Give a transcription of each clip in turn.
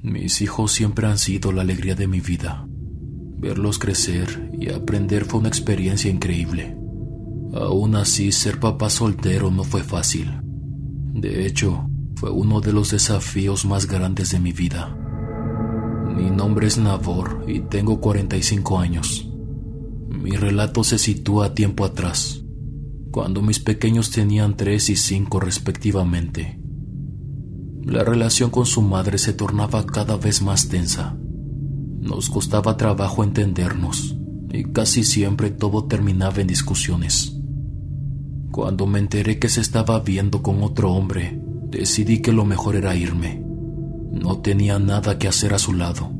Mis hijos siempre han sido la alegría de mi vida. Verlos crecer y aprender fue una experiencia increíble. Aún así, ser papá soltero no fue fácil. De hecho, fue uno de los desafíos más grandes de mi vida. Mi nombre es Nabor y tengo 45 años. Mi relato se sitúa tiempo atrás, cuando mis pequeños tenían 3 y 5 respectivamente. La relación con su madre se tornaba cada vez más tensa. Nos costaba trabajo entendernos y casi siempre todo terminaba en discusiones. Cuando me enteré que se estaba viendo con otro hombre, decidí que lo mejor era irme. No tenía nada que hacer a su lado.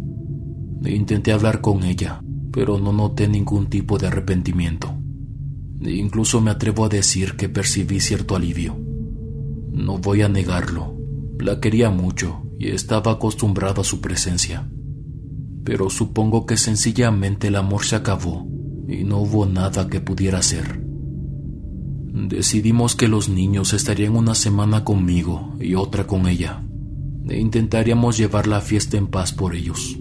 Intenté hablar con ella, pero no noté ningún tipo de arrepentimiento. Incluso me atrevo a decir que percibí cierto alivio. No voy a negarlo, la quería mucho y estaba acostumbrado a su presencia. Pero supongo que sencillamente el amor se acabó y no hubo nada que pudiera hacer. Decidimos que los niños estarían una semana conmigo y otra con ella, e intentaríamos llevar la fiesta en paz por ellos.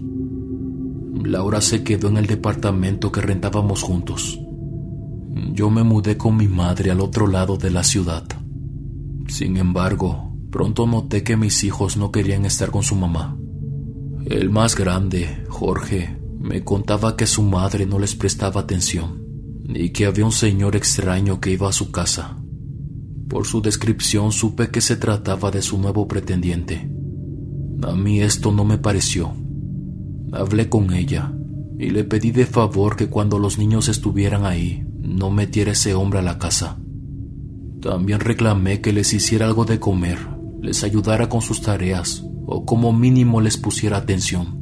Laura se quedó en el departamento que rentábamos juntos. Yo me mudé con mi madre al otro lado de la ciudad. Sin embargo, pronto noté que mis hijos no querían estar con su mamá. El más grande, Jorge, me contaba que su madre no les prestaba atención y que había un señor extraño que iba a su casa. Por su descripción supe que se trataba de su nuevo pretendiente. A mí esto no me pareció. Hablé con ella y le pedí de favor que cuando los niños estuvieran ahí, no metiera ese hombre a la casa. También reclamé que les hiciera algo de comer, les ayudara con sus tareas o como mínimo les pusiera atención.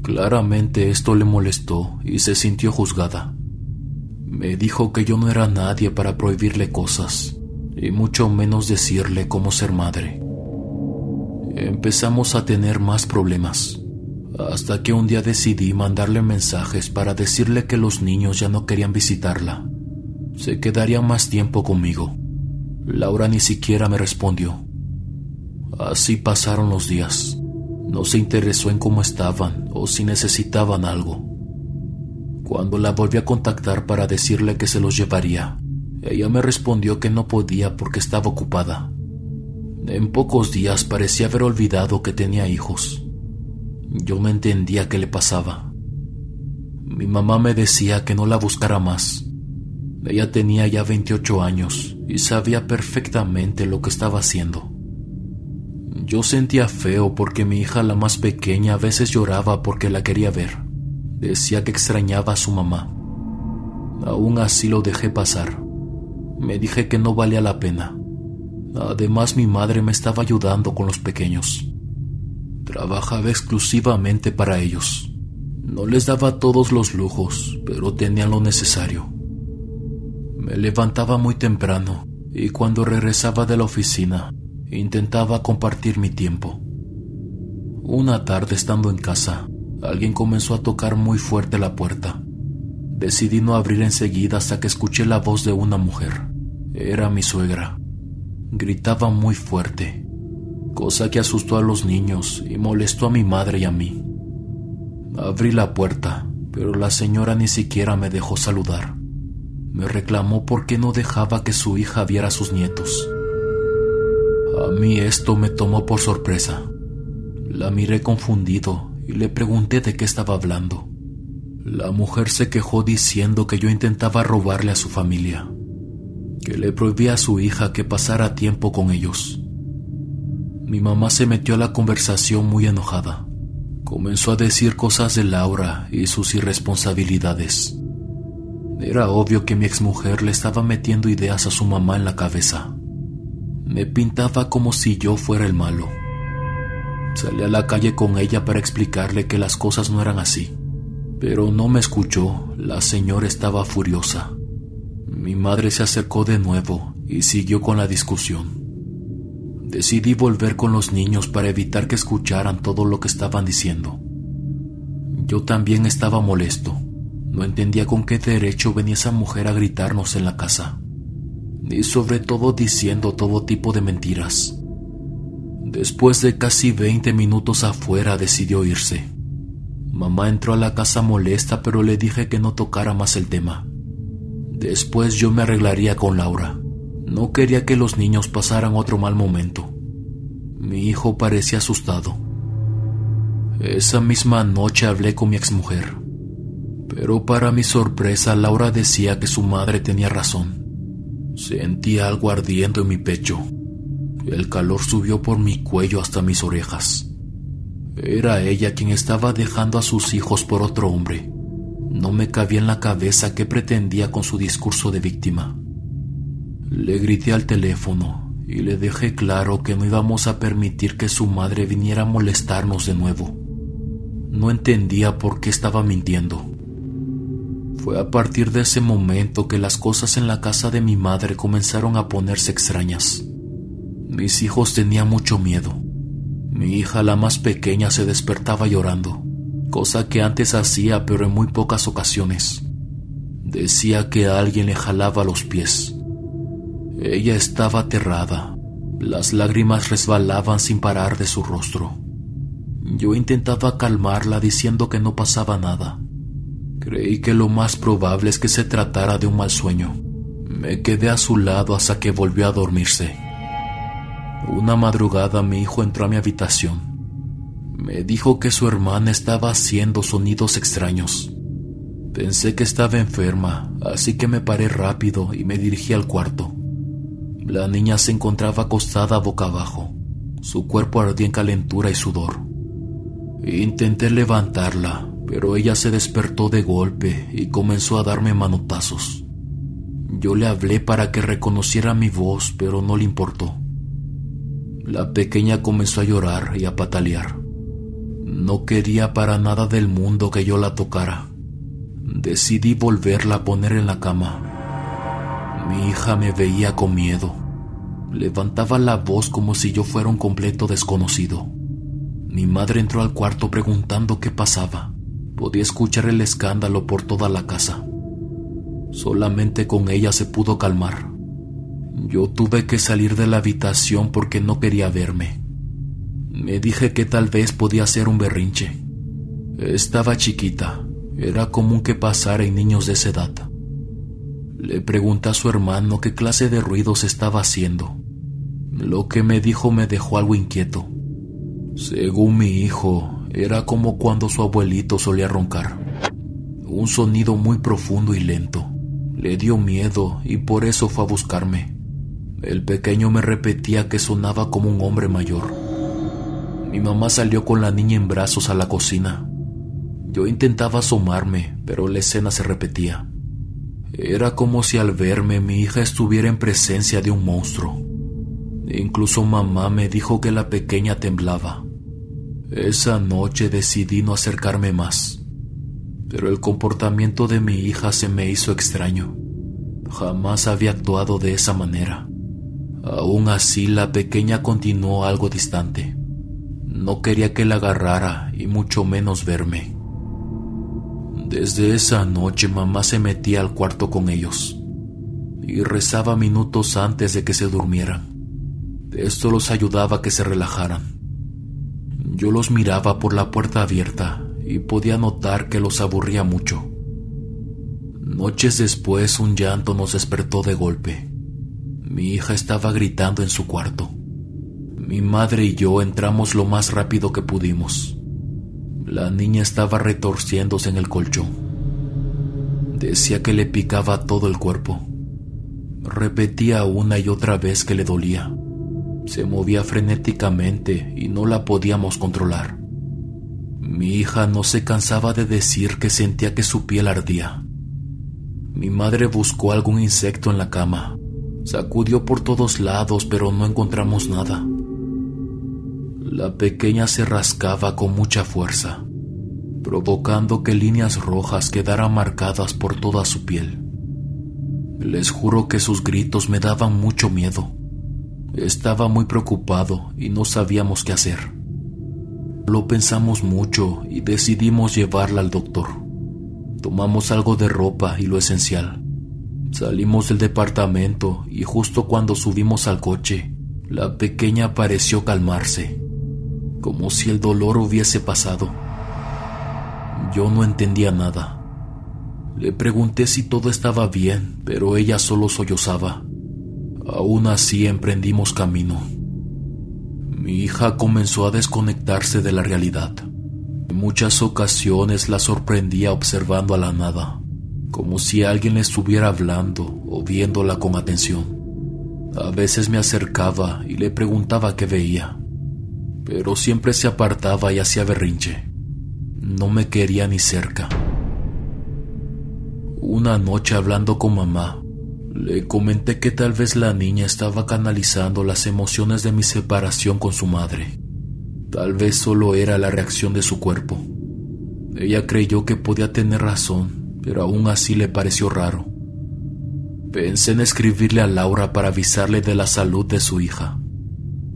Claramente esto le molestó y se sintió juzgada. Me dijo que yo no era nadie para prohibirle cosas, y mucho menos decirle cómo ser madre. Empezamos a tener más problemas, hasta que un día decidí mandarle mensajes para decirle que los niños ya no querían visitarla. Se quedaría más tiempo conmigo. Laura ni siquiera me respondió. Así pasaron los días. No se interesó en cómo estaban o si necesitaban algo. Cuando la volví a contactar para decirle que se los llevaría, ella me respondió que no podía porque estaba ocupada. En pocos días parecía haber olvidado que tenía hijos. Yo no entendía qué le pasaba. Mi mamá me decía que no la buscara más. Ella tenía ya 28 años y sabía perfectamente lo que estaba haciendo. Yo sentía feo porque mi hija, la más pequeña, a veces lloraba porque la quería ver. Decía que extrañaba a su mamá. Aún así lo dejé pasar. Me dije que no valía la pena. Además, mi madre me estaba ayudando con los pequeños. Trabajaba exclusivamente para ellos. No les daba todos los lujos, pero tenían lo necesario. Me levantaba muy temprano y cuando regresaba de la oficina, intentaba compartir mi tiempo. Una tarde, estando en casa, alguien comenzó a tocar muy fuerte la puerta. Decidí no abrir enseguida hasta que escuché la voz de una mujer. Era mi suegra. Gritaba muy fuerte, cosa que asustó a los niños y molestó a mi madre y a mí. Abrí la puerta, pero la señora ni siquiera me dejó saludar. Me reclamó por qué no dejaba que su hija viera a sus nietos. A mí esto me tomó por sorpresa. La miré confundido y le pregunté de qué estaba hablando. La mujer se quejó diciendo que yo intentaba robarle a su familia, que le prohibía a su hija que pasara tiempo con ellos. Mi mamá se metió a la conversación muy enojada. Comenzó a decir cosas de Laura y sus irresponsabilidades. Era obvio que mi exmujer le estaba metiendo ideas a su mamá en la cabeza. Me pintaba como si yo fuera el malo. Salí a la calle con ella para explicarle que las cosas no eran así, pero no me escuchó. La señora estaba furiosa. Mi madre se acercó de nuevo y siguió con la discusión. Decidí volver con los niños para evitar que escucharan todo lo que estaban diciendo. Yo también estaba molesto. No entendía con qué derecho venía esa mujer a gritarnos en la casa, y sobre todo diciendo todo tipo de mentiras. Después de casi 20 minutos afuera decidió irse. Mamá entró a la casa molesta, pero le dije que no tocara más el tema. Después yo me arreglaría con Laura. No quería que los niños pasaran otro mal momento. Mi hijo parecía asustado. Esa misma noche hablé con mi exmujer, pero para mi sorpresa Laura decía que su madre tenía razón. Sentía algo ardiendo en mi pecho. El calor subió por mi cuello hasta mis orejas. Era ella quien estaba dejando a sus hijos por otro hombre. No me cabía en la cabeza qué pretendía con su discurso de víctima. Le grité al teléfono y le dejé claro que no íbamos a permitir que su madre viniera a molestarnos de nuevo. No entendía por qué estaba mintiendo. Fue a partir de ese momento que las cosas en la casa de mi madre comenzaron a ponerse extrañas. Mis hijos tenían mucho miedo. Mi hija, la más pequeña, se despertaba llorando, cosa que antes hacía pero en muy pocas ocasiones. Decía que alguien le jalaba los pies. Ella estaba aterrada. Las lágrimas resbalaban sin parar de su rostro. Yo intentaba calmarla diciendo que no pasaba nada. Creí que lo más probable es que se tratara de un mal sueño. Me quedé a su lado hasta que volvió a dormirse. Una madrugada mi hijo entró a mi habitación. Me dijo que su hermana estaba haciendo sonidos extraños. Pensé que estaba enferma, así que me paré rápido y me dirigí al cuarto. La niña se encontraba acostada boca abajo. Su cuerpo ardía en calentura y sudor. Intenté levantarla, pero ella se despertó de golpe y comenzó a darme manotazos. Yo le hablé para que reconociera mi voz, pero no le importó. La pequeña comenzó a llorar y a patalear. No quería para nada del mundo que yo la tocara. Decidí volverla a poner en la cama. Mi hija me veía con miedo. Levantaba la voz como si yo fuera un completo desconocido. Mi madre entró al cuarto preguntando qué pasaba. Podía escuchar el escándalo por toda la casa. Solamente con ella se pudo calmar. Yo tuve que salir de la habitación porque no quería verme. Me dije que tal vez podía ser un berrinche. Estaba chiquita. Era común que pasara en niños de esa edad. Le pregunté a su hermano qué clase de ruidos estaba haciendo. Lo que me dijo me dejó algo inquieto. Según mi hijo, era como cuando su abuelito solía roncar. Un sonido muy profundo y lento. Le dio miedo y por eso fue a buscarme. El pequeño me repetía que sonaba como un hombre mayor. Mi mamá salió con la niña en brazos a la cocina. Yo intentaba asomarme, pero la escena se repetía. Era como si al verme mi hija estuviera en presencia de un monstruo. Incluso mamá me dijo que la pequeña temblaba. Esa noche decidí no acercarme más, pero el comportamiento de mi hija se me hizo extraño. Jamás había actuado de esa manera. Aún así, la pequeña continuó algo distante. No quería que la agarrara y mucho menos verme. Desde esa noche mamá se metía al cuarto con ellos y rezaba minutos antes de que se durmieran. Esto los ayudaba a que se relajaran. Yo los miraba por la puerta abierta y podía notar que los aburría mucho. Noches después un llanto nos despertó de golpe. Mi hija estaba gritando en su cuarto. Mi madre y yo entramos lo más rápido que pudimos. La niña estaba retorciéndose en el colchón. Decía que le picaba todo el cuerpo. Repetía una y otra vez que le dolía. Se movía frenéticamente y no la podíamos controlar. Mi hija no se cansaba de decir que sentía que su piel ardía. Mi madre buscó algún insecto en la cama. Sacudió por todos lados, pero no encontramos nada. La pequeña se rascaba con mucha fuerza, provocando que líneas rojas quedaran marcadas por toda su piel. Les juro que sus gritos me daban mucho miedo. Estaba muy preocupado y no sabíamos qué hacer. Lo pensamos mucho y decidimos llevarla al doctor. Tomamos algo de ropa y lo esencial. Salimos del departamento y justo cuando subimos al coche, La pequeña pareció calmarse, como si el dolor hubiese pasado. Yo no entendía nada. Le pregunté si todo estaba bien, pero ella solo sollozaba. Aún así emprendimos camino. Mi hija comenzó a desconectarse de la realidad. En muchas ocasiones la sorprendía observando a la nada, como si alguien le estuviera hablando o viéndola con atención. A veces me acercaba y le preguntaba qué veía, pero siempre se apartaba y hacía berrinche. No me quería ni cerca. Una noche, hablando con mamá, le comenté que tal vez la niña estaba canalizando las emociones de mi separación con su madre. Tal vez solo era la reacción de su cuerpo. Ella creyó que podía tener razón, pero aún así le pareció raro. Pensé en escribirle a Laura para avisarle de la salud de su hija,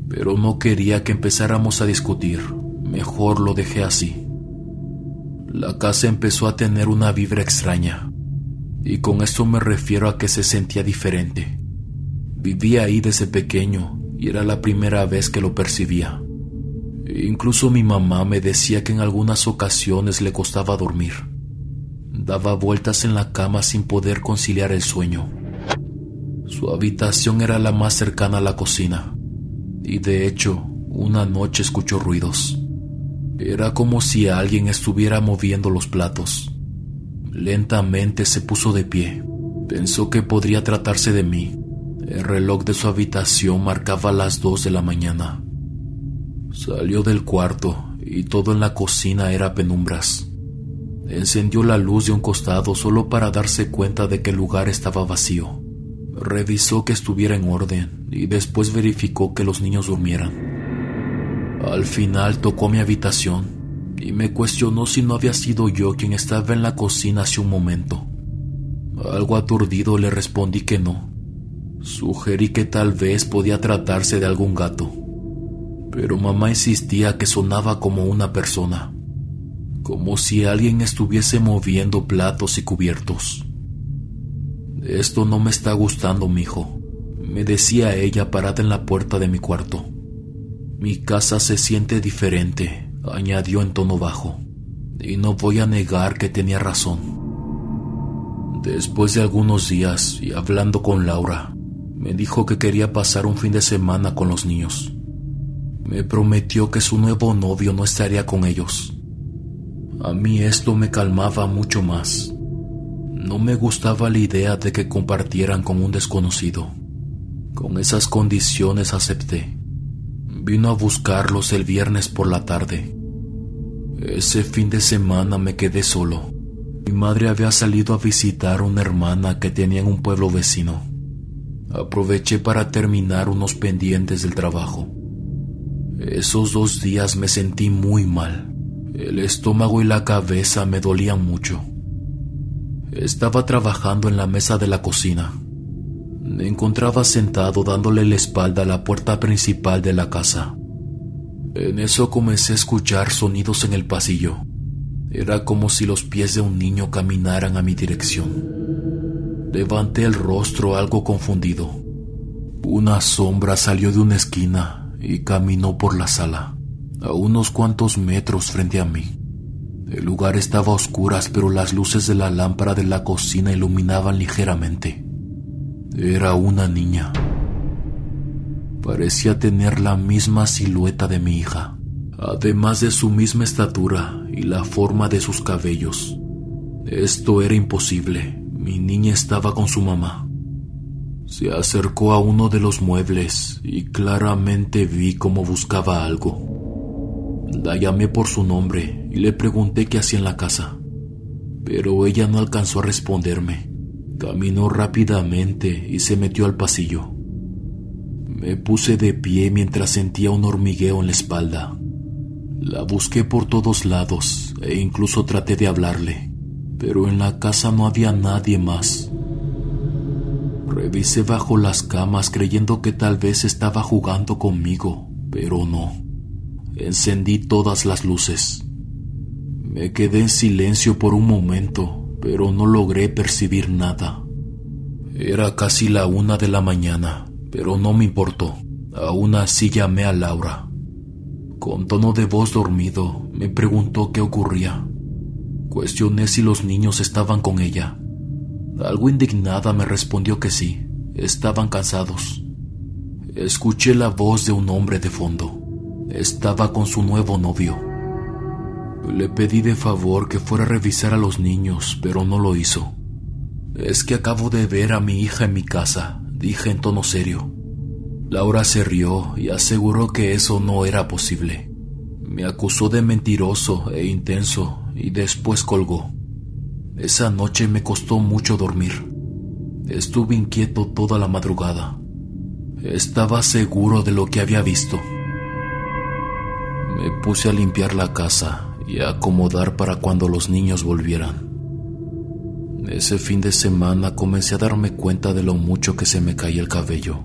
pero no quería que empezáramos a discutir. Mejor lo dejé así. La casa empezó a tener una vibra extraña, y con esto me refiero a que se sentía diferente. Vivía ahí desde pequeño y era la primera vez que lo percibía. Incluso mi mamá me decía que en algunas ocasiones le costaba dormir. Daba vueltas en la cama sin poder conciliar el sueño. Su habitación era la más cercana a la cocina, y de hecho, una noche escuchó ruidos. Era como si alguien estuviera moviendo los platos. Lentamente se puso de pie. Pensó que podría tratarse de mí. El reloj de su habitación marcaba las 2 de la mañana. Salió del cuarto y todo en la cocina era penumbras. Encendió la luz de un costado solo para darse cuenta de que el lugar estaba vacío. Revisó que estuviera en orden y después verificó que los niños durmieran. Al final tocó mi habitación y me cuestionó si no había sido yo quien estaba en la cocina hace un momento. Algo aturdido le respondí que no. Sugerí que tal vez podía tratarse de algún gato, pero mamá insistía que sonaba como una persona, como si alguien estuviese moviendo platos y cubiertos. Esto no me está gustando, mijo, me decía ella parada en la puerta de mi cuarto. Mi casa se siente diferente, añadió en tono bajo, y no voy a negar que tenía razón. Después de algunos días y hablando con Laura, me dijo que quería pasar un fin de semana con los niños. Me prometió que su nuevo novio no estaría con ellos. A mí esto me calmaba mucho más. No me gustaba la idea de que compartieran con un desconocido. Con esas condiciones acepté. Vino a buscarlos el viernes por la tarde. Ese fin de semana me quedé solo. Mi madre había salido a visitar a una hermana que tenía en un pueblo vecino. Aproveché para terminar unos pendientes del trabajo. Esos 2 días me sentí muy mal. El estómago y la cabeza me dolían mucho. Estaba trabajando en la mesa de la cocina. Me encontraba sentado dándole la espalda a la puerta principal de la casa. En eso comencé a escuchar sonidos en el pasillo. Era como si los pies de un niño caminaran a mi dirección. Levanté el rostro algo confundido. Una sombra salió de una esquina y caminó por la sala, a unos cuantos metros frente a mí. El lugar estaba a oscuras, pero las luces de la lámpara de la cocina iluminaban ligeramente. Era una niña. Parecía tener la misma silueta de mi hija, además de su misma estatura y la forma de sus cabellos. Esto era imposible. Mi niña estaba con su mamá. Se acercó a uno de los muebles y claramente vi cómo buscaba algo. La llamé por su nombre y le pregunté qué hacía en la casa, pero ella no alcanzó a responderme. Caminó rápidamente y se metió al pasillo. Me puse de pie mientras sentía un hormigueo en la espalda. La busqué por todos lados e incluso traté de hablarle, pero en la casa no había nadie más. Revisé bajo las camas creyendo que tal vez estaba jugando conmigo, pero no. Encendí todas las luces. Me quedé en silencio por un momento, pero no logré percibir nada. Era casi la 1 de la mañana, pero no me importó. Aún así llamé a Laura. Con tono de voz dormido, me preguntó qué ocurría. Cuestioné si los niños estaban con ella. Algo indignada me respondió que sí, estaban cansados. Escuché la voz de un hombre de fondo. Estaba con su nuevo novio. Le pedí de favor que fuera a revisar a los niños, pero no lo hizo. Es que acabo de ver a mi hija en mi casa, dije en tono serio. Laura se rió y aseguró que eso no era posible. Me acusó de mentiroso e intenso y después colgó. Esa noche me costó mucho dormir. Estuve inquieto toda la madrugada. Estaba seguro de lo que había visto. Me puse a limpiar la casa y a acomodar para cuando los niños volvieran. Ese fin de semana comencé a darme cuenta de lo mucho que se me caía el cabello.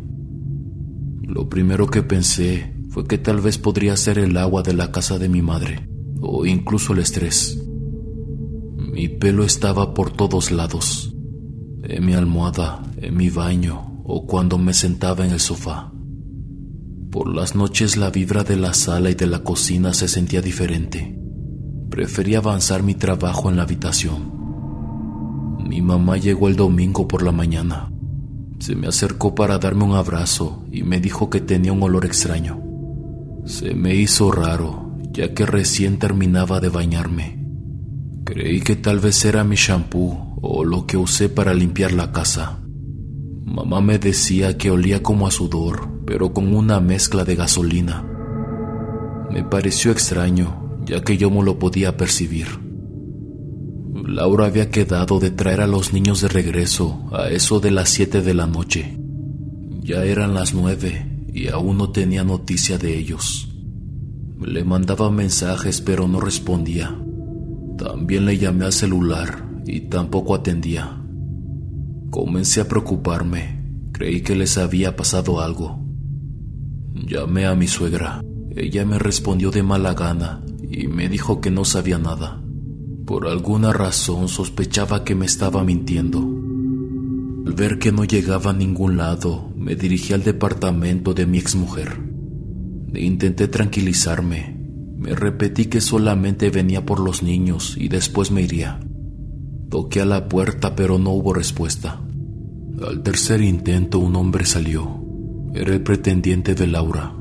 Lo primero que pensé fue que tal vez podría ser el agua de la casa de mi madre, o incluso el estrés. Mi pelo estaba por todos lados, en mi almohada, en mi baño o cuando me sentaba en el sofá. Por las noches la vibra de la sala y de la cocina se sentía diferente. Prefería avanzar mi trabajo en la habitación. Mi mamá llegó el domingo por la mañana. Se me acercó para darme un abrazo y me dijo que tenía un olor extraño. Se me hizo raro, ya que recién terminaba de bañarme. Creí que tal vez era mi shampoo o lo que usé para limpiar la casa. Mamá me decía que olía como a sudor, pero con una mezcla de gasolina. Me pareció extraño, ya que yo no lo podía percibir. Laura había quedado de traer a los niños de regreso a eso de las 7 de la noche. Ya eran las 9 y aún no tenía noticia de ellos. Le mandaba mensajes pero no respondía. También le llamé al celular y tampoco atendía. Comencé a preocuparme. Creí que les había pasado algo. Llamé a mi suegra. Ella me respondió de mala gana y me dijo que no sabía nada. Por alguna razón sospechaba que me estaba mintiendo. Al ver que no llegaba a ningún lado, me dirigí al departamento de mi exmujer. Intenté tranquilizarme. Me repetí que solamente venía por los niños y después me iría. Toqué a la puerta pero no hubo respuesta. Al tercer intento un hombre salió. Era el pretendiente de Laura.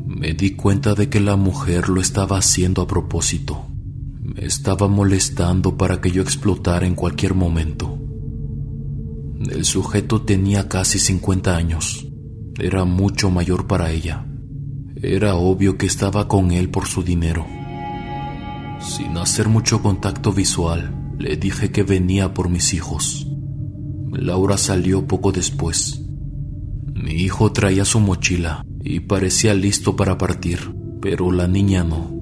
Me di cuenta de que la mujer lo estaba haciendo a propósito. Me estaba molestando para que yo explotara en cualquier momento. El sujeto tenía casi 50 años. Era mucho mayor para ella. Era obvio que estaba con él por su dinero. Sin hacer mucho contacto visual, le dije que venía por mis hijos. Laura salió poco después. Mi hijo traía su mochila y parecía listo para partir, pero la niña no.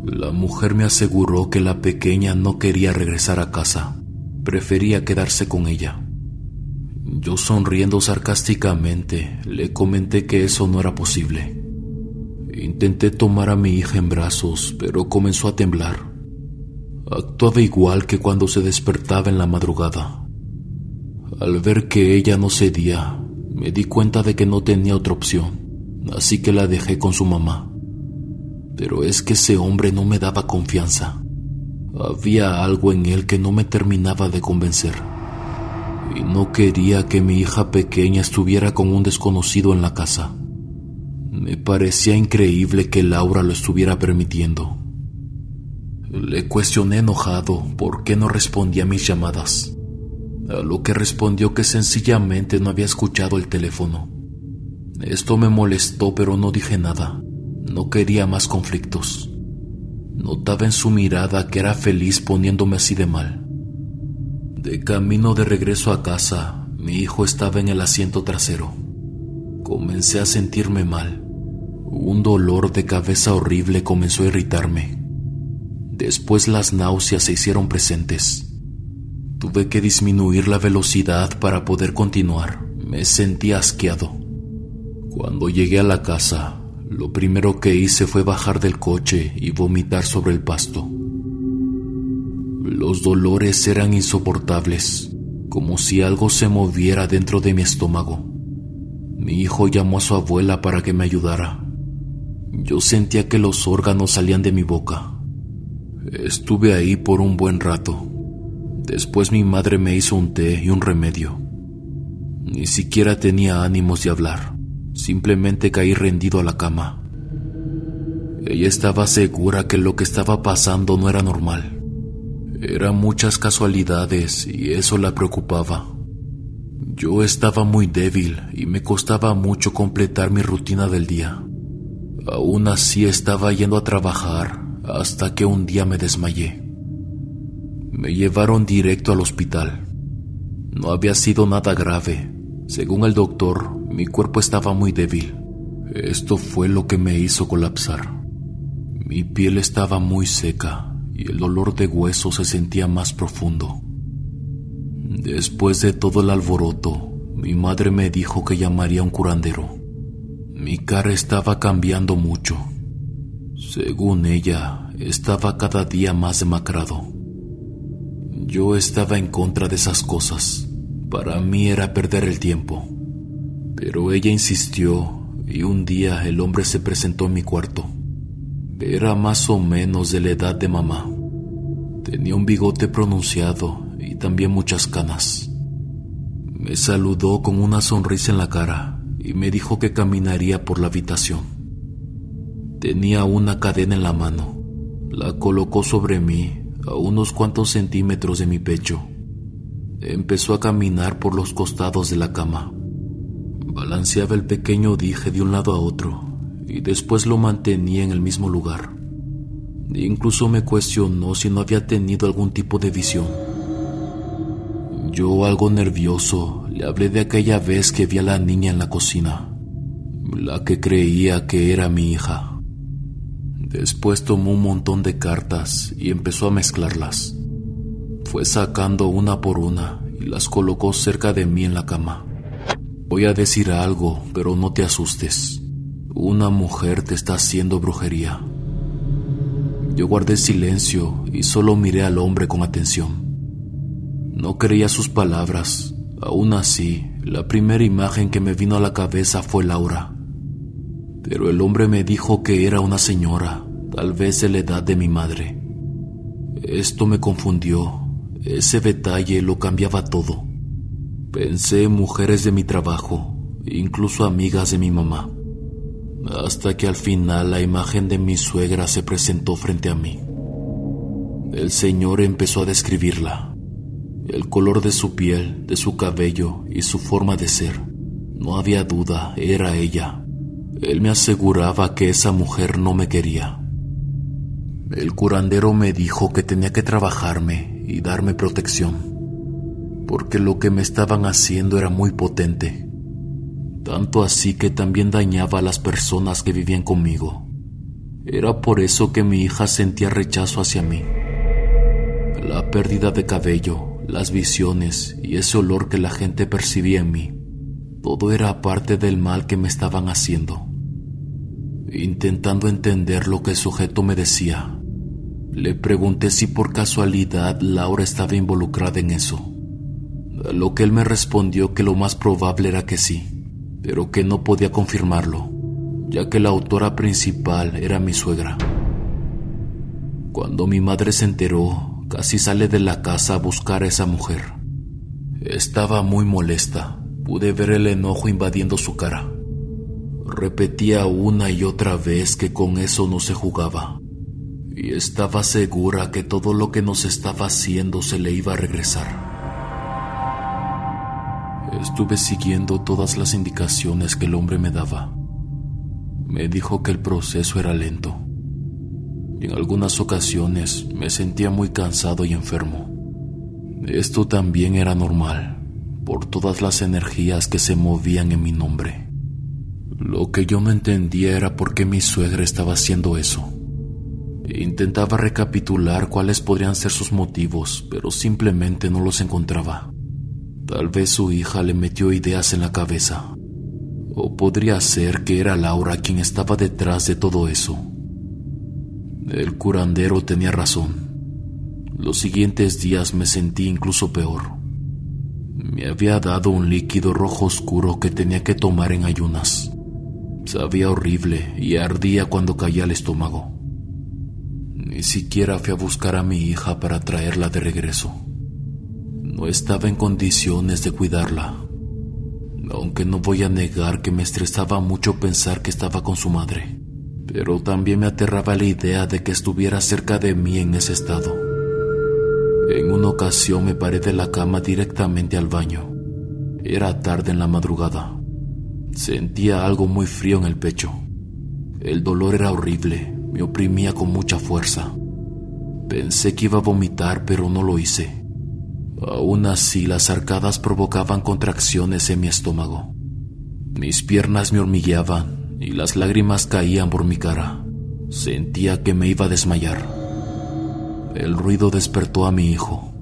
La mujer me aseguró que la pequeña no quería regresar a casa, prefería quedarse con ella. Yo, sonriendo sarcásticamente, le comenté que eso no era posible. Intenté tomar a mi hija en brazos, pero comenzó a temblar. Actuaba igual que cuando se despertaba en la madrugada. Al ver que ella no cedía, me di cuenta de que no tenía otra opción, así que la dejé con su mamá. Pero es que ese hombre no me daba confianza. Había algo en él que no me terminaba de convencer. Y no quería que mi hija pequeña estuviera con un desconocido en la casa. Me parecía increíble que Laura lo estuviera permitiendo. Le cuestioné enojado por qué no respondía a mis llamadas, a lo que respondió que sencillamente no había escuchado el teléfono. Esto me molestó, pero no dije nada. No quería más conflictos. Notaba en su mirada que era feliz poniéndome así de mal. De camino de regreso a casa, mi hijo estaba en el asiento trasero. Comencé a sentirme mal. Un dolor de cabeza horrible comenzó a irritarme. Después las náuseas se hicieron presentes. Tuve que disminuir la velocidad para poder continuar. Me sentía asqueado. Cuando llegué a la casa, lo primero que hice fue bajar del coche y vomitar sobre el pasto. Los dolores eran insoportables, como si algo se moviera dentro de mi estómago. Mi hijo llamó a su abuela para que me ayudara. Yo sentía que los órganos salían de mi boca. Estuve ahí por un buen rato. Después mi madre me hizo un té y un remedio. Ni siquiera tenía ánimos de hablar. Simplemente caí rendido a la cama. Ella estaba segura que lo que estaba pasando no era normal. Eran muchas casualidades y eso la preocupaba. Yo estaba muy débil y me costaba mucho completar mi rutina del día. Aún así estaba yendo a trabajar hasta que un día me desmayé. Me llevaron directo al hospital. No había sido nada grave. Según el doctor, mi cuerpo estaba muy débil. Esto fue lo que me hizo colapsar. Mi piel estaba muy seca y el dolor de hueso se sentía más profundo. Después de todo el alboroto, mi madre me dijo que llamaría a un curandero. Mi cara estaba cambiando mucho. Según ella, estaba cada día más demacrado. Yo estaba en contra de esas cosas. Para mí era perder el tiempo. Pero ella insistió y un día el hombre se presentó en mi cuarto. Era más o menos de la edad de mamá. Tenía un bigote pronunciado y también muchas canas. Me saludó con una sonrisa en la cara y me dijo que caminaría por la habitación. Tenía una cadena en la mano. La colocó sobre mí a unos cuantos centímetros de mi pecho. Empezó a caminar por los costados de la cama. Balanceaba el pequeño dije de un lado a otro y después lo mantenía en el mismo lugar. Incluso me cuestionó si no había tenido algún tipo de visión. Yo, algo nervioso, le hablé de aquella vez que vi a la niña en la cocina, la que creía que era mi hija. Después tomó un montón de cartas y empezó a mezclarlas. Fue sacando una por una y las colocó cerca de mí en la cama. Voy a decir algo, pero no te asustes. Una mujer te está haciendo brujería. Yo guardé silencio y solo miré al hombre con atención. No creía sus palabras. Aún así, la primera imagen que me vino a la cabeza fue Laura. Pero el hombre me dijo que era una señora, tal vez de la edad de mi madre. Esto me confundió. Ese detalle lo cambiaba todo. Pensé en mujeres de mi trabajo, incluso amigas de mi mamá, hasta que al final la imagen de mi suegra se presentó frente a mí. El señor empezó a describirla. El color de su piel, de su cabello y su forma de ser. No había duda, era ella. Él me aseguraba que esa mujer no me quería. El curandero me dijo que tenía que trabajarme y darme protección, porque lo que me estaban haciendo era muy potente. Tanto así que también dañaba a las personas que vivían conmigo. Era por eso que mi hija sentía rechazo hacia mí. La pérdida de cabello, las visiones y ese olor que la gente percibía en mí, todo era parte del mal que me estaban haciendo. Intentando entender lo que el sujeto me decía, le pregunté si por casualidad Laura estaba involucrada en eso. A lo que él me respondió que lo más probable era que sí, pero que no podía confirmarlo, ya que la autora principal era mi suegra. Cuando mi madre se enteró, casi sale de la casa a buscar a esa mujer. Estaba muy molesta. Pude ver el enojo invadiendo su cara. Repetía una y otra vez que con eso no se jugaba. Y estaba segura que todo lo que nos estaba haciendo se le iba a regresar. Estuve siguiendo todas las indicaciones que el hombre me daba. Me dijo que el proceso era lento. Y en algunas ocasiones me sentía muy cansado y enfermo. Esto también era normal, por todas las energías que se movían en mi nombre. Lo que yo no entendía era por qué mi suegra estaba haciendo eso. Intentaba recapitular cuáles podrían ser sus motivos, pero simplemente no los encontraba. Tal vez su hija le metió ideas en la cabeza. O podría ser que era Laura quien estaba detrás de todo eso. El curandero tenía razón. Los siguientes días me sentí incluso peor. Me había dado un líquido rojo oscuro que tenía que tomar en ayunas. Sabía horrible y ardía cuando caía al estómago. Ni siquiera fui a buscar a mi hija para traerla de regreso. No estaba en condiciones de cuidarla, aunque no voy a negar que me estresaba mucho pensar que estaba con su madre, pero también me aterraba la idea de que estuviera cerca de mí en ese estado. En una ocasión me paré de la cama directamente al baño. Era tarde en la madrugada. Sentía algo muy frío en el pecho. El dolor era horrible, me oprimía con mucha fuerza. Pensé que iba a vomitar, pero no lo hice. Aún así, las arcadas provocaban contracciones en mi estómago. Mis piernas me hormigueaban y las lágrimas caían por mi cara. Sentía que me iba a desmayar. El ruido despertó a mi hijo.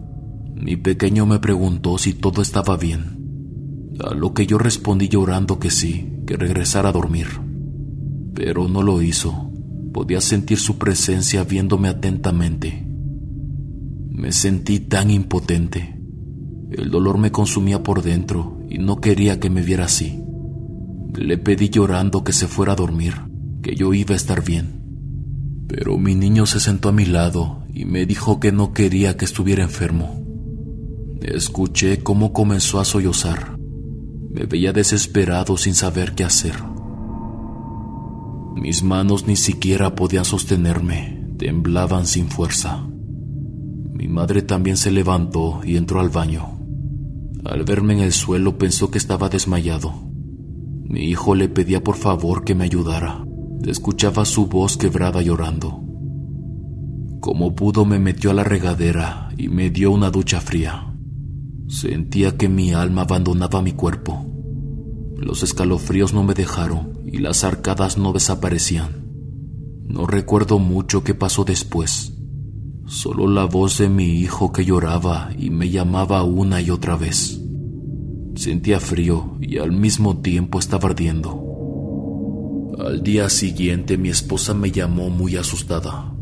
Mi pequeño me preguntó si todo estaba bien, a lo que yo respondí llorando que sí, que regresara a dormir. Pero no lo hizo. Podía sentir su presencia viéndome atentamente. Me sentí tan impotente. El dolor me consumía por dentro y no quería que me viera así. Le pedí llorando que se fuera a dormir, que yo iba a estar bien. Pero mi niño se sentó a mi lado y me dijo que no quería que estuviera enfermo. Escuché cómo comenzó a sollozar. Me veía desesperado sin saber qué hacer. Mis manos ni siquiera podían sostenerme, temblaban sin fuerza. Mi madre también se levantó y entró al baño. Al verme en el suelo pensó que estaba desmayado. Mi hijo le pedía por favor que me ayudara. Escuchaba su voz quebrada llorando. Como pudo me metió a la regadera y me dio una ducha fría. Sentía que mi alma abandonaba mi cuerpo. Los escalofríos no me dejaron y las arcadas no desaparecían. No recuerdo mucho qué pasó después. Solo la voz de mi hijo que lloraba y me llamaba una y otra vez. Sentía frío y al mismo tiempo estaba ardiendo. Al día siguiente mi esposa me llamó muy asustada.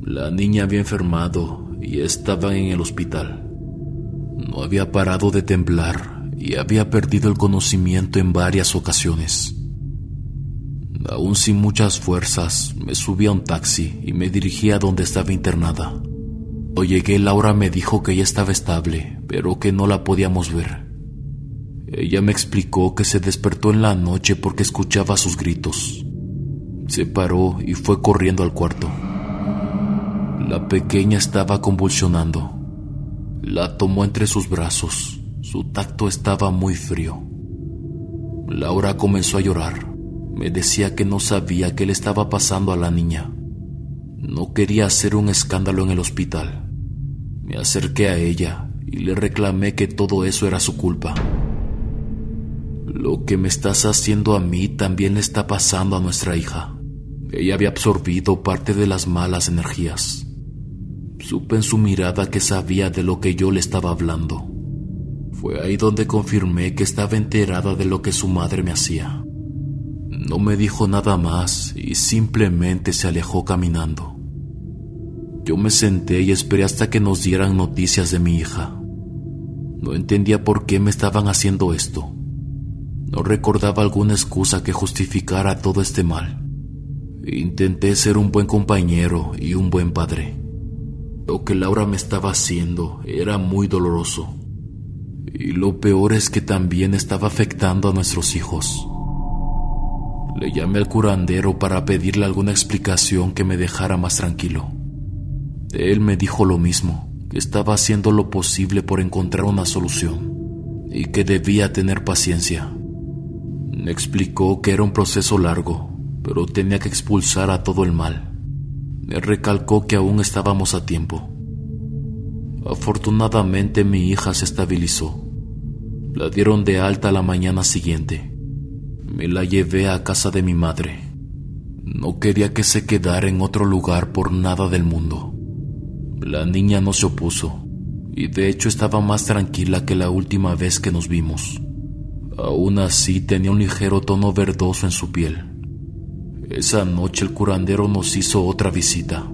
La niña había enfermado y estaba en el hospital. No había parado de temblar y había perdido el conocimiento en varias ocasiones. Aún sin muchas fuerzas, me subí a un taxi y me dirigí a donde estaba internada. Cuando llegué, Laura me dijo que ella estaba estable, pero que no la podíamos ver. Ella me explicó que se despertó en la noche porque escuchaba sus gritos. Se paró y fue corriendo al cuarto. La pequeña estaba convulsionando. La tomó entre sus brazos. Su tacto estaba muy frío. Laura comenzó a llorar. Me decía que no sabía qué le estaba pasando a la niña. No quería hacer un escándalo en el hospital. Me acerqué a ella y le reclamé que todo eso era su culpa. Lo que me estás haciendo a mí también le está pasando a nuestra hija. Ella había absorbido parte de las malas energías. Supe en su mirada que sabía de lo que yo le estaba hablando. Fue ahí donde confirmé que estaba enterada de lo que su madre me hacía. No me dijo nada más y simplemente se alejó caminando. Yo me senté y esperé hasta que nos dieran noticias de mi hija. No entendía por qué me estaban haciendo esto. No recordaba alguna excusa que justificara todo este mal. Intenté ser un buen compañero y un buen padre. Lo que Laura me estaba haciendo era muy doloroso. Y lo peor es que también estaba afectando a nuestros hijos. Le llamé al curandero para pedirle alguna explicación que me dejara más tranquilo. Él me dijo lo mismo, que estaba haciendo lo posible por encontrar una solución y que debía tener paciencia. Me explicó que era un proceso largo, pero tenía que expulsar a todo el mal. Me recalcó que aún estábamos a tiempo. Afortunadamente mi hija se estabilizó. La dieron de alta la mañana siguiente. Me la llevé a casa de mi madre. No quería que se quedara en otro lugar por nada del mundo. La niña no se opuso, y de hecho estaba más tranquila que la última vez que nos vimos. Aún así tenía un ligero tono verdoso en su piel. Esa noche el curandero nos hizo otra visita.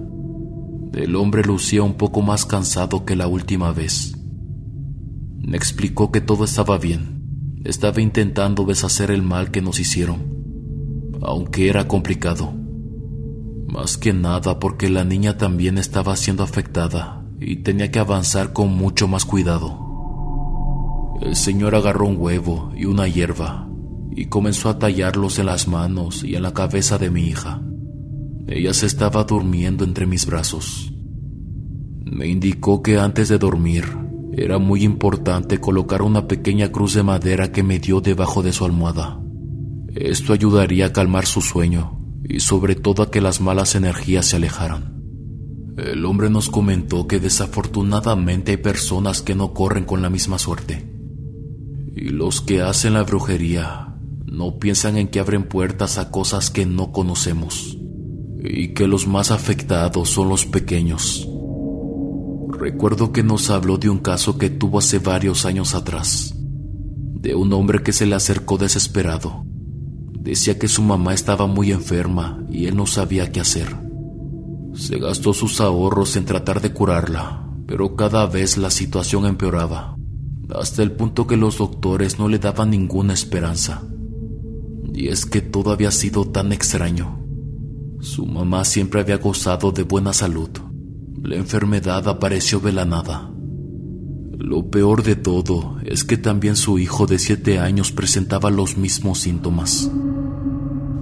El hombre lucía un poco más cansado que la última vez. Me explicó que todo estaba bien. Estaba intentando deshacer el mal que nos hicieron, aunque era complicado. Más que nada porque la niña también estaba siendo afectada y tenía que avanzar con mucho más cuidado. El señor agarró un huevo y una hierba y comenzó a tallarlos en las manos y en la cabeza de mi hija. Ella se estaba durmiendo entre mis brazos. Me indicó que antes de dormir era muy importante colocar una pequeña cruz de madera que me dio debajo de su almohada. Esto ayudaría a calmar su sueño y sobre todo a que las malas energías se alejaran. El hombre nos comentó que desafortunadamente hay personas que no corren con la misma suerte. Y los que hacen la brujería no piensan en que abren puertas a cosas que no conocemos. Y que los más afectados son los pequeños. Recuerdo que nos habló de un caso que tuvo hace varios años atrás. De un hombre que se le acercó desesperado. Decía que su mamá estaba muy enferma y él no sabía qué hacer. Se gastó sus ahorros en tratar de curarla, pero cada vez la situación empeoraba, hasta el punto que los doctores no le daban ninguna esperanza. Y es que todo había sido tan extraño. Su mamá siempre había gozado de buena salud. La enfermedad apareció de la nada. Lo peor de todo es que también su hijo de 7 años presentaba los mismos síntomas.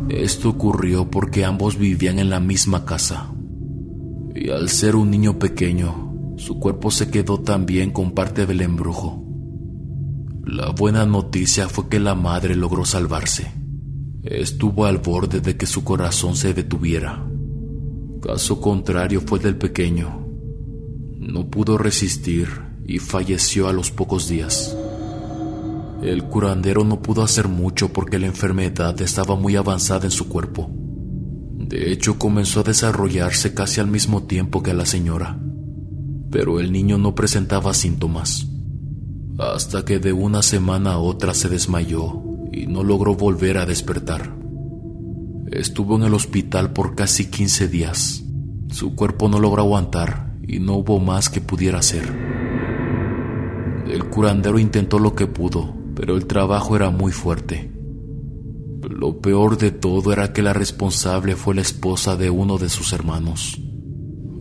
Esto ocurrió porque ambos vivían en la misma casa. Y al ser un niño pequeño, su cuerpo se quedó también con parte del embrujo. La buena noticia fue que la madre logró salvarse. Estuvo al borde de que su corazón se detuviera. Caso contrario fue del pequeño. No pudo resistir y falleció a los pocos días. El curandero no pudo hacer mucho porque la enfermedad estaba muy avanzada en su cuerpo. De hecho, comenzó a desarrollarse casi al mismo tiempo que a la señora. Pero el niño no presentaba síntomas. Hasta que de una semana a otra se desmayó y no logró volver a despertar. Estuvo en el hospital por casi 15 días. Su cuerpo no logró aguantar y no hubo más que pudiera hacer. El curandero intentó lo que pudo, pero el trabajo era muy fuerte. Lo peor de todo era que la responsable fue la esposa de uno de sus hermanos.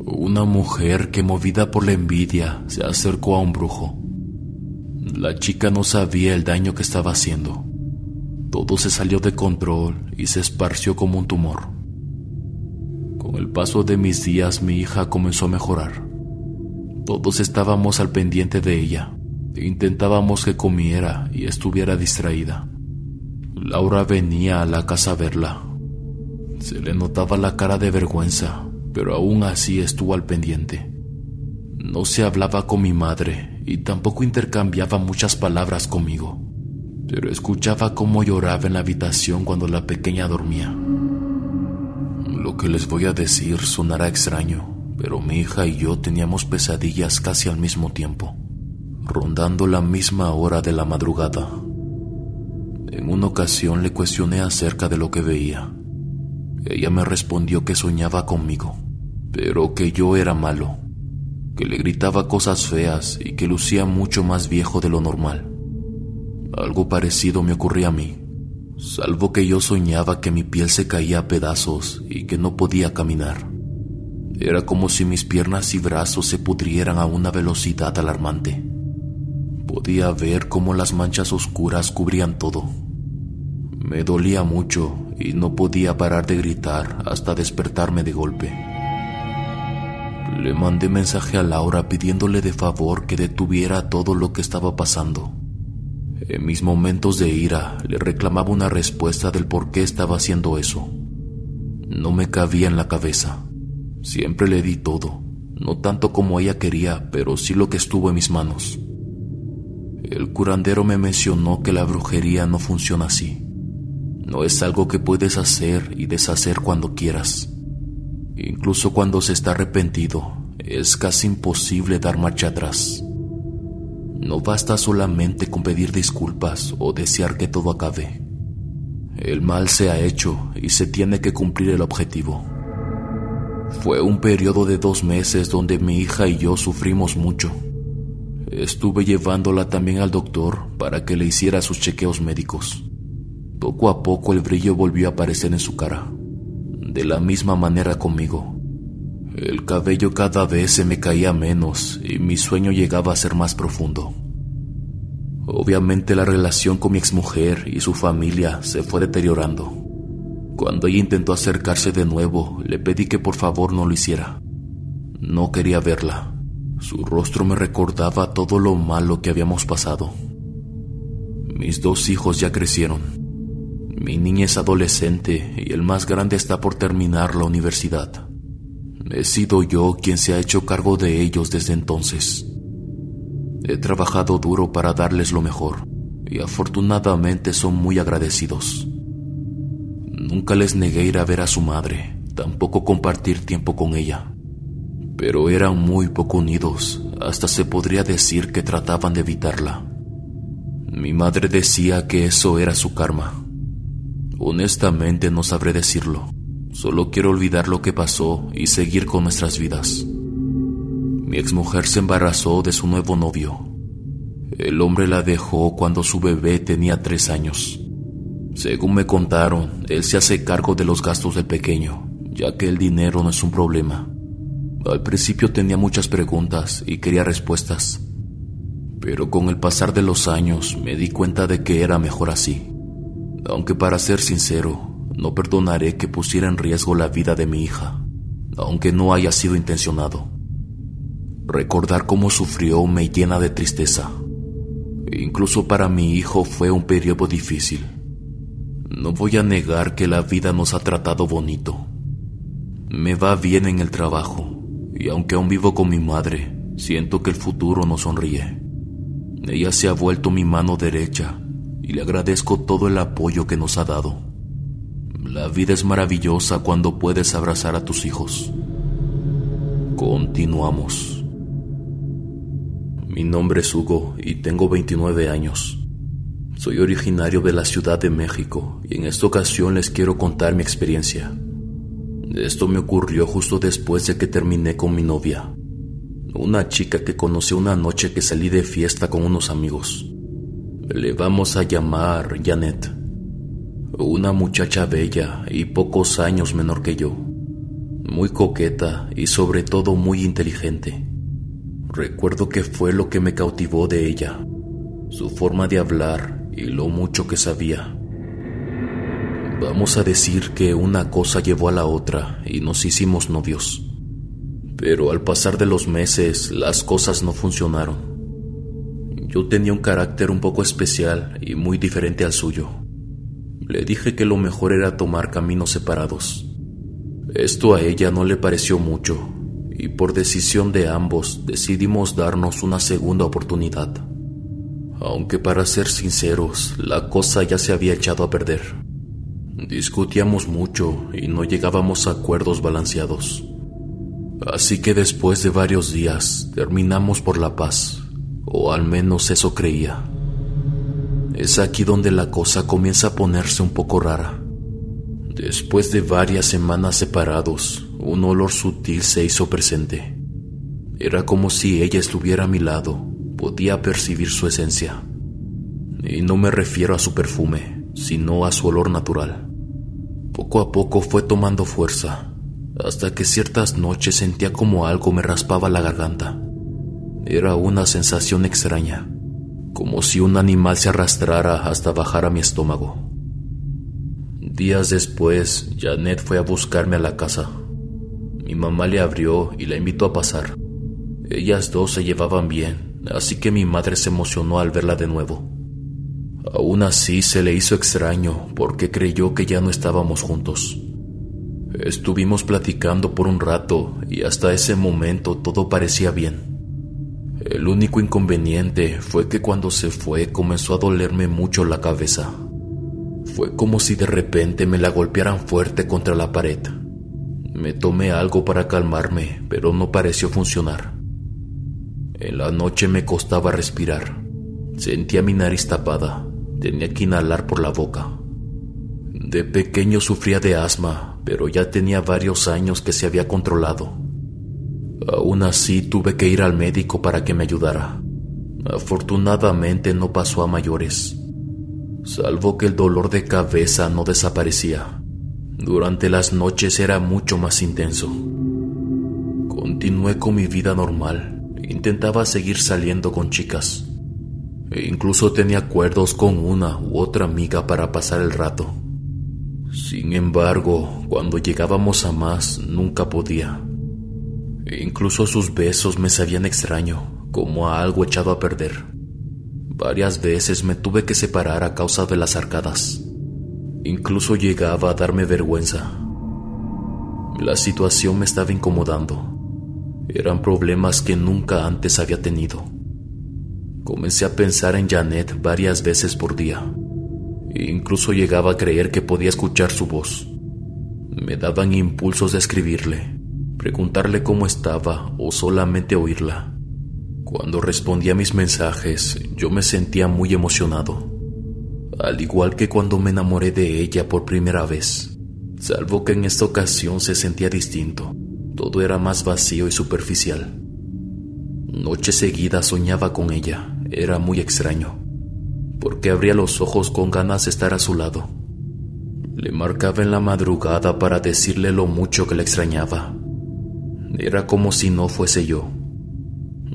Una mujer que, movida por la envidia, se acercó a un brujo. La chica no sabía el daño que estaba haciendo. Todo se salió de control y se esparció como un tumor. Con el paso de mis días, mi hija comenzó a mejorar. Todos estábamos al pendiente de ella. Intentábamos que comiera y estuviera distraída. Laura venía a la casa a verla. Se le notaba la cara de vergüenza, pero aún así estuvo al pendiente. No se hablaba con mi madre y tampoco intercambiaba muchas palabras conmigo, pero escuchaba cómo lloraba en la habitación cuando la pequeña dormía. Lo que les voy a decir sonará extraño, pero mi hija y yo teníamos pesadillas casi al mismo tiempo, rondando la misma hora de la madrugada. En una ocasión le cuestioné acerca de lo que veía. Ella me respondió que soñaba conmigo, pero que yo era malo, que le gritaba cosas feas y que lucía mucho más viejo de lo normal. Algo parecido me ocurría a mí, salvo que yo soñaba que mi piel se caía a pedazos y que no podía caminar. Era como si mis piernas y brazos se pudrieran a una velocidad alarmante. Podía ver cómo las manchas oscuras cubrían todo. Me dolía mucho y no podía parar de gritar hasta despertarme de golpe. Le mandé mensaje a Laura pidiéndole de favor que detuviera todo lo que estaba pasando. En mis momentos de ira le reclamaba una respuesta del por qué estaba haciendo eso. No me cabía en la cabeza. Siempre le di todo, no tanto como ella quería, pero sí lo que estuvo en mis manos. El curandero me mencionó que la brujería no funciona así. No es algo que puedes hacer y deshacer cuando quieras. Incluso cuando se está arrepentido, es casi imposible dar marcha atrás. No basta solamente con pedir disculpas o desear que todo acabe. El mal se ha hecho y se tiene que cumplir el objetivo. Fue un periodo de 2 meses donde mi hija y yo sufrimos mucho. Estuve llevándola también al doctor para que le hiciera sus chequeos médicos. Poco a poco el brillo volvió a aparecer en su cara. De la misma manera conmigo. El cabello cada vez se me caía menos y mi sueño llegaba a ser más profundo. Obviamente la relación con mi exmujer y su familia se fue deteriorando. Cuando ella intentó acercarse de nuevo, le pedí que por favor no lo hiciera. No quería verla. Su rostro me recordaba todo lo malo que habíamos pasado. Mis 2 hijos ya crecieron. Mi niña es adolescente y el más grande está por terminar la universidad. He sido yo quien se ha hecho cargo de ellos desde entonces. He trabajado duro para darles lo mejor y afortunadamente son muy agradecidos. Nunca les negué ir a ver a su madre, tampoco compartir tiempo con ella. Pero eran muy poco unidos, hasta se podría decir que trataban de evitarla. Mi madre decía que eso era su karma. Honestamente no sabré decirlo, solo quiero olvidar lo que pasó y seguir con nuestras vidas. Mi exmujer se embarazó de su nuevo novio. El hombre la dejó cuando su bebé tenía 3 años. Según me contaron, él se hace cargo de los gastos del pequeño, ya que el dinero no es un problema. Al principio tenía muchas preguntas y quería respuestas, pero con el pasar de los años me di cuenta de que era mejor así. Aunque para ser sincero, no perdonaré que pusiera en riesgo la vida de mi hija, aunque no haya sido intencionado. Recordar cómo sufrió me llena de tristeza. Incluso para mi hijo fue un periodo difícil. No voy a negar que la vida nos ha tratado bonito. Me va bien en el trabajo, y aunque aún vivo con mi madre, siento que el futuro nos sonríe. Ella se ha vuelto mi mano derecha, y le agradezco todo el apoyo que nos ha dado. La vida es maravillosa cuando puedes abrazar a tus hijos. Continuamos. Mi nombre es Hugo y tengo 29 años. Soy originario de la Ciudad de México y en esta ocasión les quiero contar mi experiencia. Esto me ocurrió justo después de que terminé con mi novia, una chica que conocí una noche que salí de fiesta con unos amigos. Le vamos a llamar Janet. Una muchacha bella y pocos años menor que yo, muy coqueta y sobre todo muy inteligente. Recuerdo que fue lo que me cautivó de ella, su forma de hablar y lo mucho que sabía. Vamos a decir que una cosa llevó a la otra y nos hicimos novios. Pero al pasar de los meses, las cosas no funcionaron. Yo tenía un carácter un poco especial y muy diferente al suyo. Le dije que lo mejor era tomar caminos separados. Esto a ella no le pareció mucho, y por decisión de ambos decidimos darnos una segunda oportunidad. Aunque para ser sinceros, la cosa ya se había echado a perder. Discutíamos mucho y no llegábamos a acuerdos balanceados. Así que después de varios días terminamos por la paz, o al menos eso creía. Es aquí donde la cosa comienza a ponerse un poco rara. Después de varias semanas separados, un olor sutil se hizo presente. Era como si ella estuviera a mi lado, podía percibir su esencia. Y no me refiero a su perfume, sino a su olor natural. Poco a poco fue tomando fuerza, hasta que ciertas noches sentía como algo me raspaba la garganta. Era una sensación extraña, como si un animal se arrastrara hasta bajar a mi estómago. Días después, Janet fue a buscarme a la casa. Mi mamá le abrió y la invitó a pasar. Ellas dos se llevaban bien, así que mi madre se emocionó al verla de nuevo. Aún así se le hizo extraño porque creyó que ya no estábamos juntos. Estuvimos platicando por un rato y hasta ese momento todo parecía bien. El único inconveniente fue que cuando se fue comenzó a dolerme mucho la cabeza. Fue como si de repente me la golpearan fuerte contra la pared. Me tomé algo para calmarme, pero no pareció funcionar. En la noche me costaba respirar. Sentía mi nariz tapada. Tenía que inhalar por la boca. De pequeño sufría de asma, pero ya tenía varios años que se había controlado. Aún así tuve que ir al médico para que me ayudara. Afortunadamente no pasó a mayores, salvo que el dolor de cabeza no desaparecía. Durante las noches era mucho más intenso. Continué con mi vida normal. Intentaba seguir saliendo con chicas. E incluso tenía acuerdos con una u otra amiga para pasar el rato. Sin embargo, cuando llegábamos a más, nunca podía. E incluso sus besos me sabían extraño, como a algo echado a perder. Varias veces me tuve que separar a causa de las arcadas. Incluso llegaba a darme vergüenza. La situación me estaba incomodando. Eran problemas que nunca antes había tenido. Comencé a pensar en Janet varias veces por día. E incluso llegaba a creer que podía escuchar su voz. Me daban impulsos de escribirle, preguntarle cómo estaba o solamente oírla. Cuando respondía a mis mensajes, yo me sentía muy emocionado. Al igual que cuando me enamoré de ella por primera vez, salvo que en esta ocasión se sentía distinto. Todo era más vacío y superficial. Noches seguidas soñaba con ella. Era muy extraño, porque abría los ojos con ganas de estar a su lado. Le marcaba en la madrugada para decirle lo mucho que la extrañaba. Era como si no fuese yo.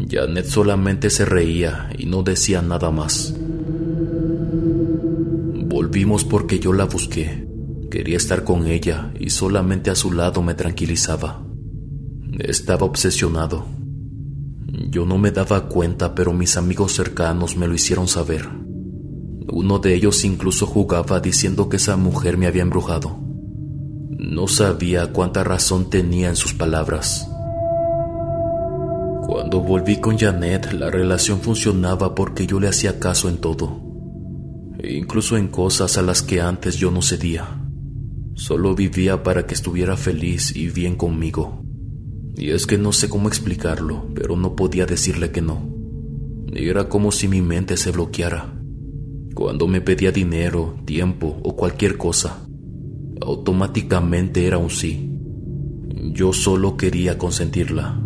Janet solamente se reía y no decía nada más. Volvimos porque yo la busqué. Quería estar con ella y solamente a su lado me tranquilizaba. Estaba obsesionado. Yo no me daba cuenta, pero mis amigos cercanos me lo hicieron saber. Uno de ellos incluso jugaba diciendo que esa mujer me había embrujado. No sabía cuánta razón tenía en sus palabras. Cuando volví con Janet, la relación funcionaba porque yo le hacía caso en todo. E incluso en cosas a las que antes yo no cedía. Solo vivía para que estuviera feliz y bien conmigo. Y es que no sé cómo explicarlo, pero no podía decirle que no. Era como si mi mente se bloqueara. Cuando me pedía dinero, tiempo o cualquier cosa, automáticamente era un sí. Yo solo quería consentirla.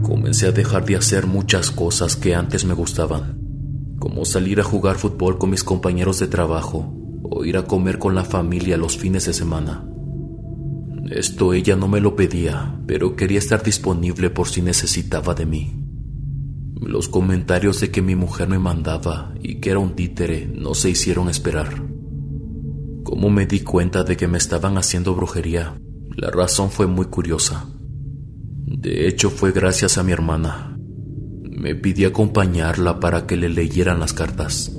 Comencé a dejar de hacer muchas cosas que antes me gustaban, como salir a jugar fútbol con mis compañeros de trabajo o ir a comer con la familia los fines de semana. Esto ella no me lo pedía, pero quería estar disponible por si necesitaba de mí. Los comentarios de que mi mujer me mandaba y que era un títere no se hicieron esperar. Como me di cuenta de que me estaban haciendo brujería, la razón fue muy curiosa. De hecho, fue gracias a mi hermana. Me pidió acompañarla para que le leyeran las cartas.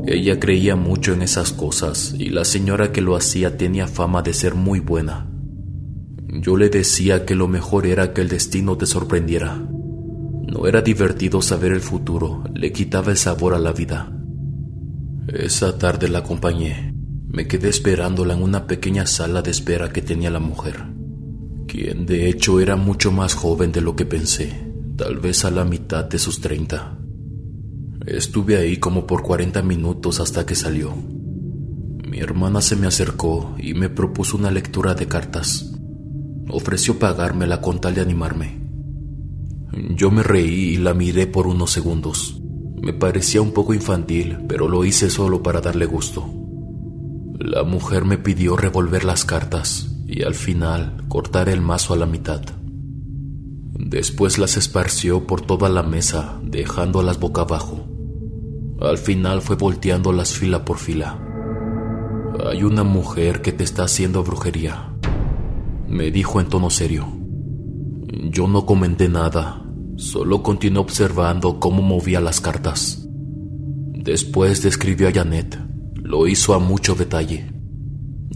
Ella creía mucho en esas cosas y la señora que lo hacía tenía fama de ser muy buena. Yo le decía que lo mejor era que el destino te sorprendiera. No era divertido saber el futuro, le quitaba el sabor a la vida. Esa tarde la acompañé. Me quedé esperándola en una pequeña sala de espera que tenía la mujer, quien de hecho era mucho más joven de lo que pensé, tal vez a la mitad de sus 30. Estuve ahí como por 40 minutos hasta que salió. Mi hermana se me acercó y me propuso una lectura de cartas. Ofreció pagármela con tal de animarme. Yo me reí y la miré por unos segundos. Me parecía un poco infantil, pero lo hice solo para darle gusto. La mujer me pidió revolver las cartas y al final cortar el mazo a la mitad. Después las esparció por toda la mesa, dejándolas boca abajo. Al final fue volteándolas fila por fila. Hay una mujer que te está haciendo brujería, me dijo en tono serio. Yo no comenté nada, solo continué observando cómo movía las cartas. Después describió a Janet. Lo hizo a mucho detalle.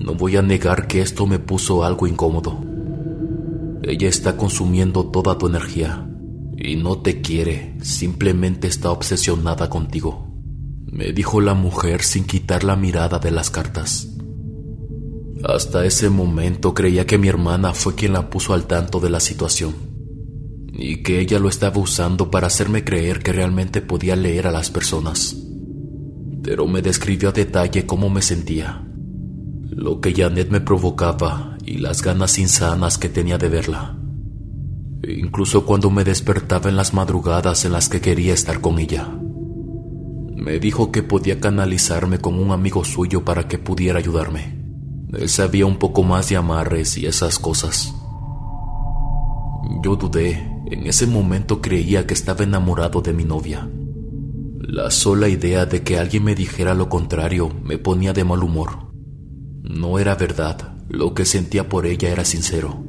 No voy a negar que esto me puso algo incómodo. Ella está consumiendo toda tu energía y no te quiere, simplemente está obsesionada contigo, me dijo la mujer sin quitar la mirada de las cartas. Hasta ese momento creía que mi hermana fue quien la puso al tanto de la situación y que ella lo estaba usando para hacerme creer que realmente podía leer a las personas. Pero me describió a detalle cómo me sentía, lo que Janet me provocaba y las ganas insanas que tenía de verla. incluso cuando me despertaba en las madrugadas en las que quería estar con ella. Me dijo que podía canalizarme con un amigo suyo para que pudiera ayudarme. Él sabía un poco más de amarres y esas cosas. Yo dudé. En ese momento creía que estaba enamorado de mi novia. La sola idea de que alguien me dijera lo contrario me ponía de mal humor. No era verdad, lo que sentía por ella era sincero.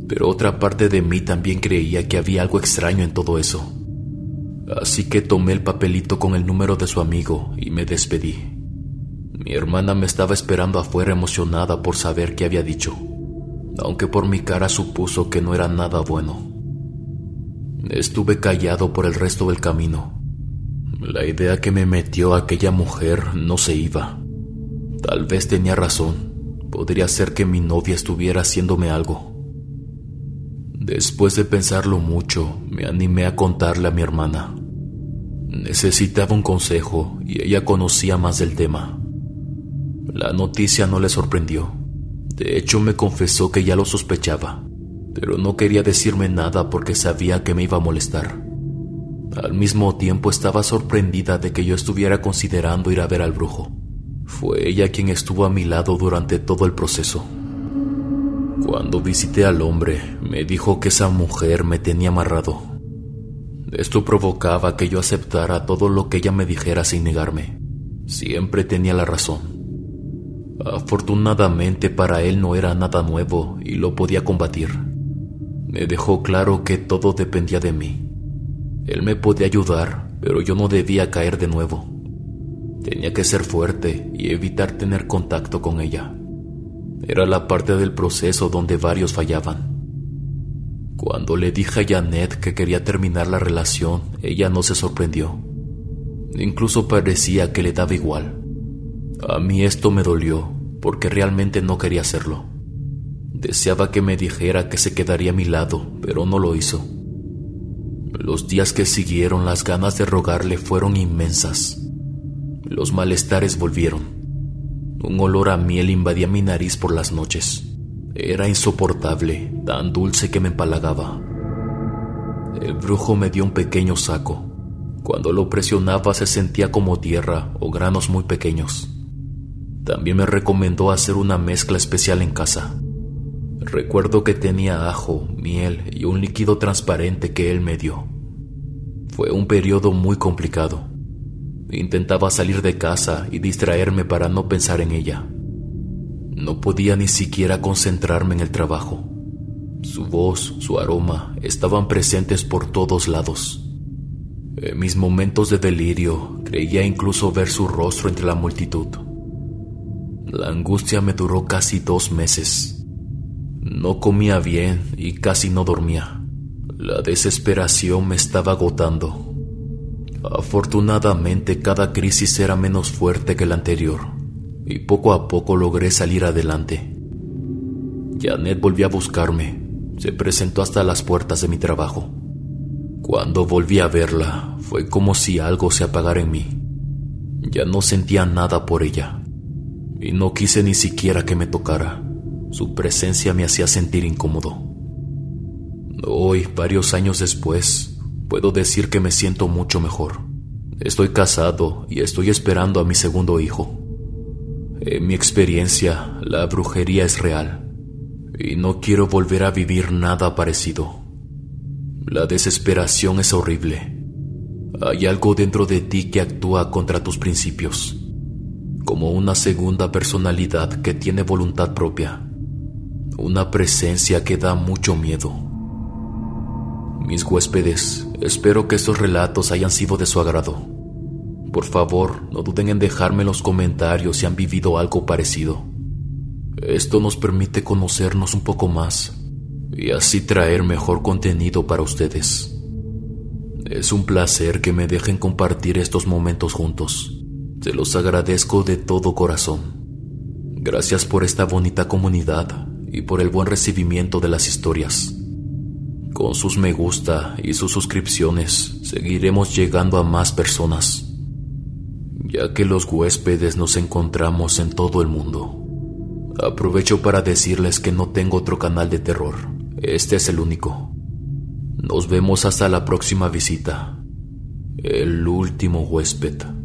Pero otra parte de mí también creía que había algo extraño en todo eso. Así que tomé el papelito con el número de su amigo y me despedí. Mi hermana me estaba esperando afuera emocionada por saber qué había dicho, aunque por mi cara supuso que no era nada bueno. Estuve callado por el resto del camino. La idea que me metió aquella mujer no se iba. Tal vez tenía razón. Podría ser que mi novia estuviera haciéndome algo. Después de pensarlo mucho, me animé a contarle a mi hermana. Necesitaba un consejo y ella conocía más del tema. La noticia no le sorprendió. De hecho, me confesó que ya lo sospechaba, pero no quería decirme nada porque sabía que me iba a molestar. Al mismo tiempo estaba sorprendida de que yo estuviera considerando ir a ver al brujo. Fue ella quien estuvo a mi lado durante todo el proceso. Cuando visité al hombre, me dijo que esa mujer me tenía amarrado. Esto provocaba que yo aceptara todo lo que ella me dijera sin negarme. Siempre tenía la razón. Afortunadamente para él no era nada nuevo y lo podía combatir. Me dejó claro que todo dependía de mí. Él me podía ayudar, pero yo no debía caer de nuevo. Tenía que ser fuerte y evitar tener contacto con ella. Era la parte del proceso donde varios fallaban. Cuando le dije a Janet que quería terminar la relación, ella no se sorprendió. Incluso parecía que le daba igual. A mí esto me dolió, porque realmente no quería hacerlo. Deseaba que me dijera que se quedaría a mi lado, pero no lo hizo. Los días que siguieron, las ganas de rogarle fueron inmensas. Los malestares volvieron. Un olor a miel invadía mi nariz por las noches. Era insoportable, tan dulce que me empalagaba. El brujo me dio un pequeño saco. Cuando lo presionaba se sentía como tierra o granos muy pequeños. También me recomendó hacer una mezcla especial en casa. Recuerdo que tenía ajo, miel y un líquido transparente que él me dio. Fue un periodo muy complicado. Intentaba salir de casa y distraerme para no pensar en ella. No podía ni siquiera concentrarme en el trabajo. Su voz, su aroma, estaban presentes por todos lados. En mis momentos de delirio, creía incluso ver su rostro entre la multitud. La angustia me duró casi 2 meses. No comía bien y casi no dormía. La desesperación me estaba agotando. Afortunadamente, cada crisis era menos fuerte que la anterior, y poco a poco logré salir adelante. Janet volvió a buscarme. Se presentó hasta las puertas de mi trabajo. Cuando volví a verla, fue como si algo se apagara en mí. Ya no sentía nada por ella, y no quise ni siquiera que me tocara. Su presencia me hacía sentir incómodo. Hoy, varios años después, puedo decir que me siento mucho mejor. Estoy casado y estoy esperando a mi segundo hijo. En mi experiencia, la brujería es real, y no quiero volver a vivir nada parecido. La desesperación es horrible. Hay algo dentro de ti que actúa contra tus principios, como una segunda personalidad que tiene voluntad propia, una presencia que da mucho miedo. Mis huéspedes, espero que estos relatos hayan sido de su agrado. Por favor, no duden en dejarme en los comentarios si han vivido algo parecido. Esto nos permite conocernos un poco más y así traer mejor contenido para ustedes. Es un placer que me dejen compartir estos momentos juntos. Se los agradezco de todo corazón. Gracias por esta bonita comunidad y por el buen recibimiento de las historias. Con sus me gusta y sus suscripciones seguiremos llegando a más personas, ya que los huéspedes nos encontramos en todo el mundo. Aprovecho para decirles que no tengo otro canal de terror. Este es el único. Nos vemos hasta la próxima visita. El último huésped.